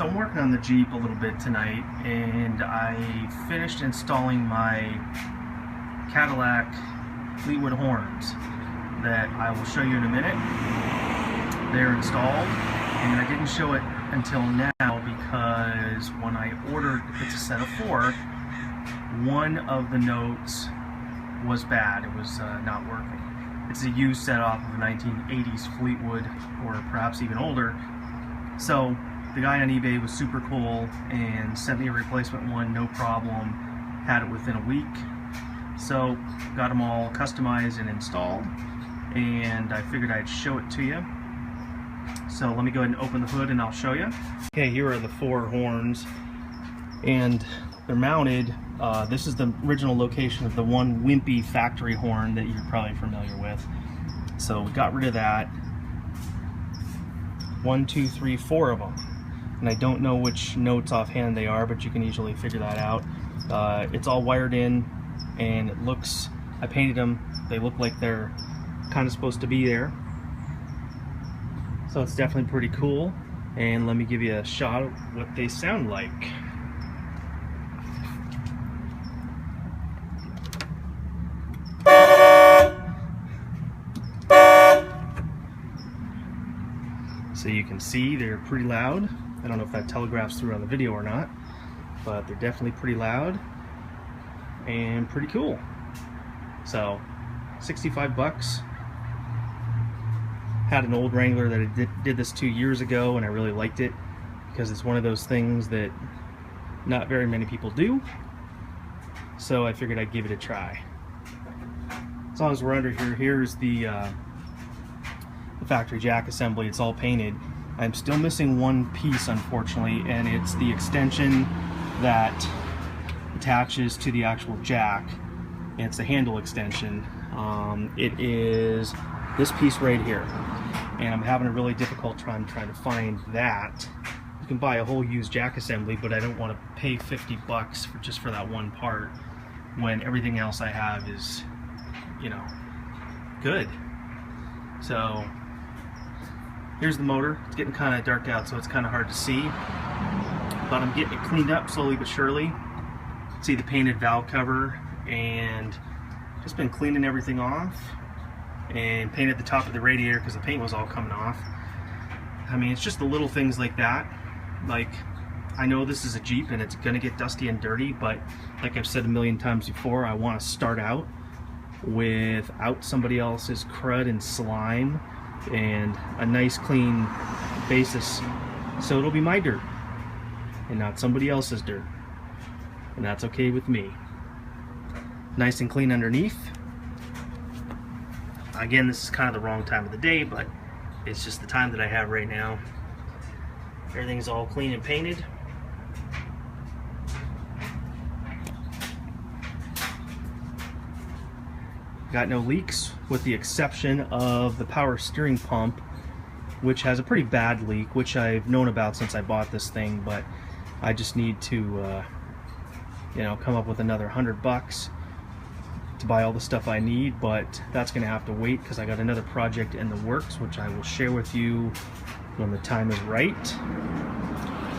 So I'm working on the Jeep a little bit tonight, and I finished installing my Cadillac Fleetwood horns that I will show you in a minute. They're installed, and I didn't show it until now because when I ordered, it's a set of 4, one of the notes was bad. It was not working. It's a used set off of a 1980s Fleetwood, or perhaps even older. So the guy on eBay was super cool and sent me a replacement one, no problem. Had it within a week. So got them all customized and installed, and I figured I'd show it to you. So let me go ahead and open the hood and I'll show you. Okay, here are the 4 horns, and they're mounted. This is the original location of the one wimpy factory horn that you're probably familiar with. So we got rid of that. 1, 2, 3, 4 of them. And I don't know which notes offhand they are, but you can easily figure that out. It's all wired in, and it looks, I painted them, they look like they're kind of supposed to be there. So it's definitely pretty cool. And let me give you a shot of what they sound like. So you can see they're pretty loud. I don't know if that telegraphs through on the video or not, but they're definitely pretty loud and pretty cool. So 65 bucks. Had an old Wrangler that I did this 2 years ago, and I really liked it because it's one of those things that not very many people do. So I figured I'd give it a try. As long as we're under here, here's the factory jack assembly. It's all painted. I'm still missing one piece, unfortunately, and it's the extension that attaches to the actual jack. And it's the handle extension. It is this piece right here, and I'm having a really difficult time trying to find that. You can buy a whole used jack assembly, but I don't want to pay 50 bucks just for that one part when everything else I have is, you know, good. So here's the motor. It's getting kind of dark out, so it's kind of hard to see, but I'm getting it cleaned up slowly but surely. See the painted valve cover, and just been cleaning everything off, and painted the top of the radiator because the paint was all coming off. I mean, it's just the little things like that. Like, I know this is a Jeep and it's gonna get dusty and dirty, but like I've said a million times before, I want to start out without somebody else's crud and slime, and a nice clean basis, so it'll be my dirt and not somebody else's dirt, and that's okay with me. Nice and clean underneath. Again, this is kind of the wrong time of the day, but it's just the time that I have right now. Everything's all clean and painted. Got no leaks, with the exception of the power steering pump, which has a pretty bad leak, which I've known about since I bought this thing, but I just need to you know, come up with another 100 bucks to buy all the stuff I need, but that's gonna have to wait because I got another project in the works, which I will share with you when the time is right.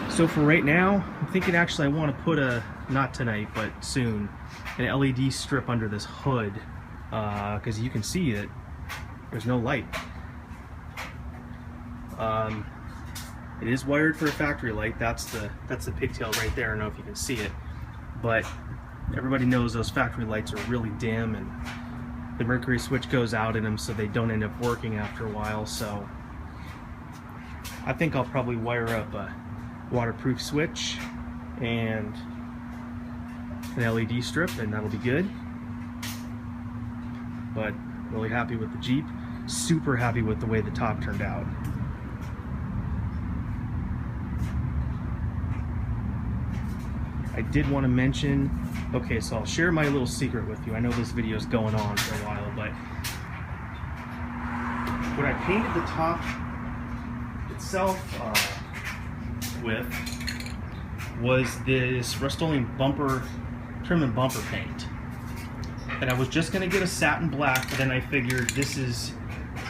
So for right now, I'm thinking actually I want to put a, not tonight, but soon, an LED strip under this hood, because you can see that there's no light. It is wired for a factory light. That's the pigtail right there. I don't know if you can see it, but everybody knows those factory lights are really dim, and the mercury switch goes out in them, so they don't end up working after a while. So I think I'll probably wire up a waterproof switch and an LED strip, and that'll be good. But really happy with the Jeep, super happy with the way the top turned out. I did want to mention, okay, so I'll share my little secret with you. I know this video is going on for a while, but what I painted the top itself with was this Rust-Oleum bumper trim and bumper paint. And I was just going to get a satin black, but then I figured this is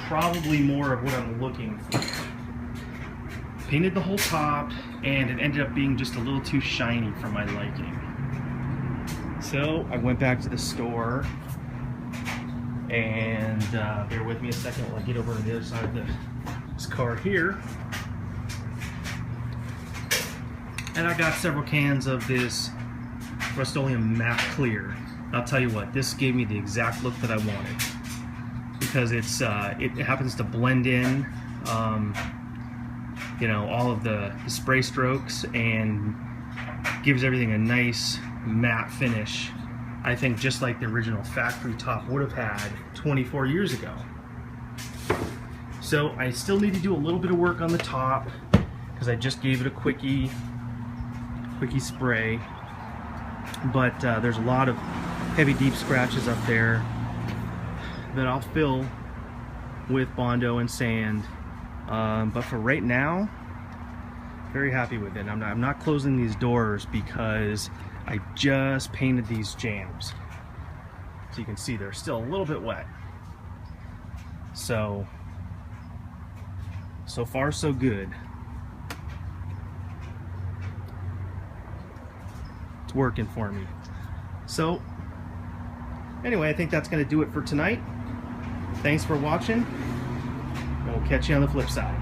probably more of what I'm looking for. painted the whole top, and it ended up being just a little too shiny for my liking. So I went back to the store, and bear with me a second while I get over on the other side of this car here. And I got several cans of this Rust-Oleum matte clear. I'll tell you what, this gave me the exact look that I wanted, because it's it happens to blend in you know, all of the spray strokes and gives everything a nice matte finish. I think just like the original factory top would have had 24 years ago. So I still need to do a little bit of work on the top because I just gave it a quickie spray, but there's a lot of heavy deep scratches up there that I'll fill with Bondo and sand, but for right now, very happy with it. I'm not closing these doors because I just painted these jambs, so you can see they're still a little bit wet. So far so good. It's working for me. So anyway, I think that's going to do it for tonight. Thanks for watching, and we'll catch you on the flip side.